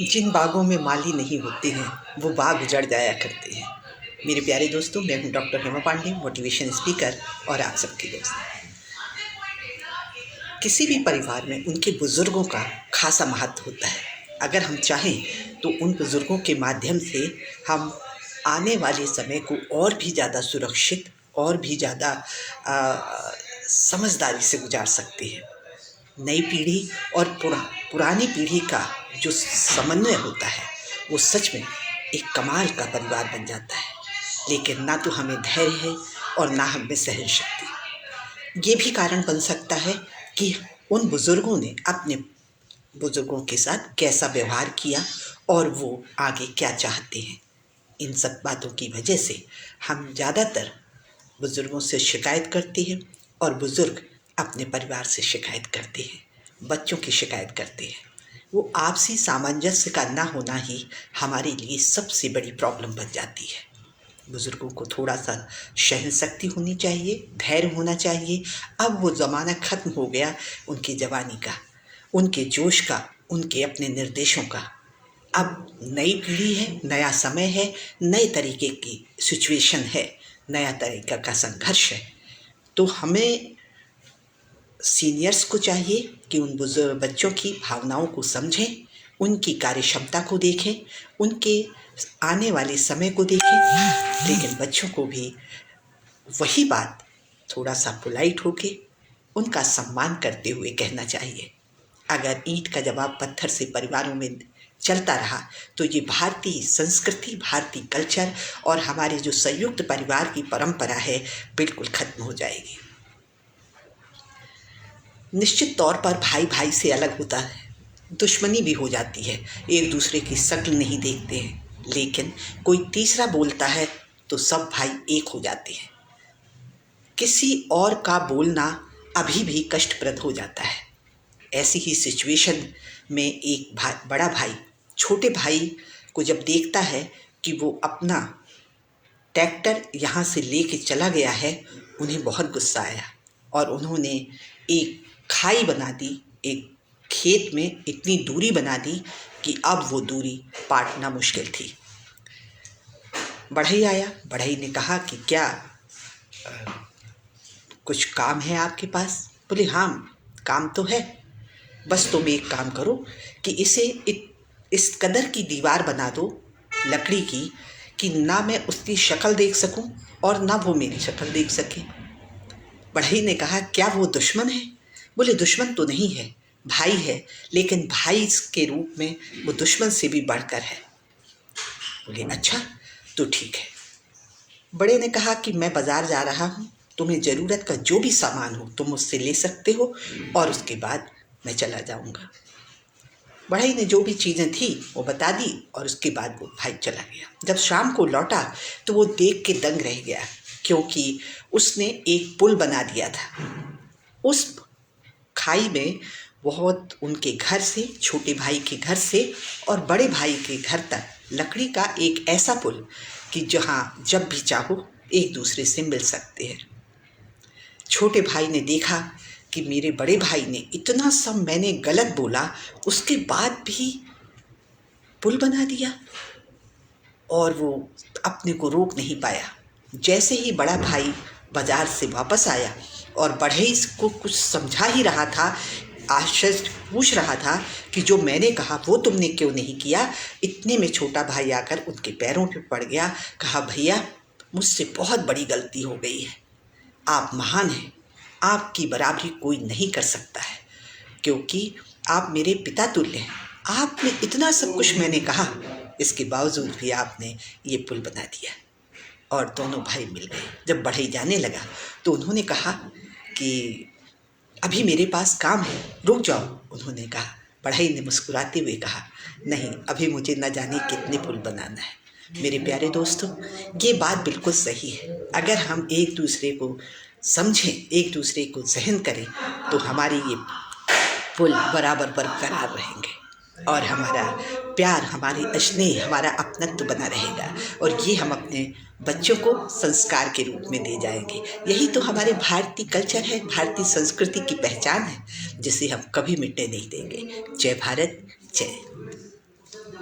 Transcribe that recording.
जिन बागों में माली नहीं होते हैं वो बाग उजड़ जाया करते हैं। मेरे प्यारे दोस्तों, मैं हूं doctor Hema Pandey, motivation speaker और आप सबकी दोस्त। किसी भी परिवार में उनके बुजुर्गों का खासा महत्व होता है। अगर हम चाहें तो उन बुजुर्गों के माध्यम से हम आने वाले समय को और भी ज़्यादा सुरक्षित और भी ज़्यादा समझदारी से गुजार सकते हैं। नई पीढ़ी और पुरानी पीढ़ी का जो समन्वय होता है वो सच में एक कमाल का परिवार बन जाता है। लेकिन ना तो हमें धैर्य है और ना हम में सहन शक्ति। ये भी कारण बन सकता है कि उन बुजुर्गों ने अपने बुजुर्गों के साथ कैसा व्यवहार किया और वो आगे क्या चाहते हैं। इन सब बातों की वजह से हम ज़्यादातर बुजुर्गों से शिकायत करते हैं और बुजुर्ग अपने परिवार से शिकायत करते हैं, बच्चों की शिकायत करते हैं। वो आपसी सामंजस्य का ना होना ही हमारे लिए सबसे बड़ी प्रॉब्लम बन जाती है। बुजुर्गों को थोड़ा सा सहन शक्ति होनी चाहिए, धैर्य होना चाहिए। अब वो ज़माना ख़त्म हो गया उनकी जवानी का, उनके जोश का, उनके अपने निर्देशों का। अब नई पीढ़ी है, नया समय है, नए तरीके की सिचुएशन है, नया तरीका का संघर्ष है। तो हमें सीनियर्स को चाहिए कि उन बुजुर्ग बच्चों की भावनाओं को समझें, उनकी कार्य क्षमता को देखें, उनके आने वाले समय को देखें। लेकिन बच्चों को भी वही बात थोड़ा सा पोलाइट होके उनका सम्मान करते हुए कहना चाहिए। अगर ईंट का जवाब पत्थर से परिवारों में चलता रहा तो ये भारतीय संस्कृति, भारतीय कल्चर और हमारे जो संयुक्त परिवार की परंपरा है बिल्कुल खत्म हो जाएगी। निश्चित तौर पर भाई भाई से अलग होता है, दुश्मनी भी हो जाती है, एक दूसरे की शक्ल नहीं देखते हैं। लेकिन कोई तीसरा बोलता है तो सब भाई एक हो जाते हैं। किसी और का बोलना अभी भी कष्टप्रद हो जाता है। ऐसी ही सिचुएशन में एक बड़ा भाई छोटे भाई को जब देखता है कि वो अपना ट्रैक्टर यहाँ से लेके चला गया है, उन्हें बहुत गुस्सा आया और उन्होंने एक खाई बना दी, एक खेत में इतनी दूरी बना दी कि अब वो दूरी पाटना मुश्किल थी। बढ़ई आया, बढ़ई ने कहा कि क्या कुछ काम है आपके पास? बोले हाँ, काम तो है, बस तुम एक काम करो कि इसे इस कदर की दीवार बना दो लकड़ी की कि ना मैं उसकी शक्ल देख सकूं और ना वो मेरी शक्ल देख सके। बढ़ई ने कहा क्या वो दुश्मन है? बोले दुश्मन तो नहीं है, भाई है, लेकिन भाई के रूप में वो दुश्मन से भी बढ़कर है। बोले अच्छा तो ठीक है। बड़े ने कहा कि मैं बाजार जा रहा हूँ, तुम्हें ज़रूरत का जो भी सामान हो तुम मुझसे ले सकते हो और उसके बाद मैं चला जाऊँगा। बढ़ई ने जो भी चीज़ें थी वो बता दी और उसके बाद वो भाई चला गया। जब शाम को लौटा तो वो देख के दंग रह गया, क्योंकि उसने एक पुल बना दिया था। उस खाई में बहुत उनके घर से, छोटे भाई के घर से और बड़े भाई के घर तक लकड़ी का एक ऐसा पुल कि जहाँ जब भी चाहो एक दूसरे से मिल सकते हैं। छोटे भाई ने देखा कि मेरे बड़े भाई ने इतना सब मैंने गलत बोला, उसके बाद भी पुल बना दिया और वो अपने को रोक नहीं पाया। जैसे ही बड़ा भाई बाजार से वापस आया और बढ़ई को कुछ समझा ही रहा था, आश्चर्य पूछ रहा था कि जो मैंने कहा वो तुमने क्यों नहीं किया, इतने में छोटा भाई आकर उनके पैरों पे पड़ गया। कहा भैया मुझसे बहुत बड़ी गलती हो गई है, आप महान हैं, आपकी बराबरी कोई नहीं कर सकता है, क्योंकि आप मेरे पिता तुल्य हैं। आपने इतना सब कुछ मैंने कहा, इसके बावजूद भी आपने ये पुल बना दिया। और दोनों भाई मिल गए। जब बढ़ई जाने लगा तो उन्होंने कहा कि अभी मेरे पास काम है, रुक जाओ। उन्होंने कहा, बढ़ई ने मुस्कुराते हुए कहा नहीं, अभी मुझे न जाने कितने पुल बनाना है। मेरे प्यारे दोस्तों, ये बात बिल्कुल सही है। अगर हम एक दूसरे को समझें, एक दूसरे को सहन करें तो हमारे ये पुल बराबर बरकरार रहेंगे और हमारा प्यार, हमारी स्नेह, हमारा अपनत्व बना रहेगा और ये हम अपने बच्चों को संस्कार के रूप में दे जाएंगे। यही तो हमारे भारतीय कल्चर है, भारतीय संस्कृति की पहचान है, जिसे हम कभी मिटने नहीं देंगे। जय भारत, जय।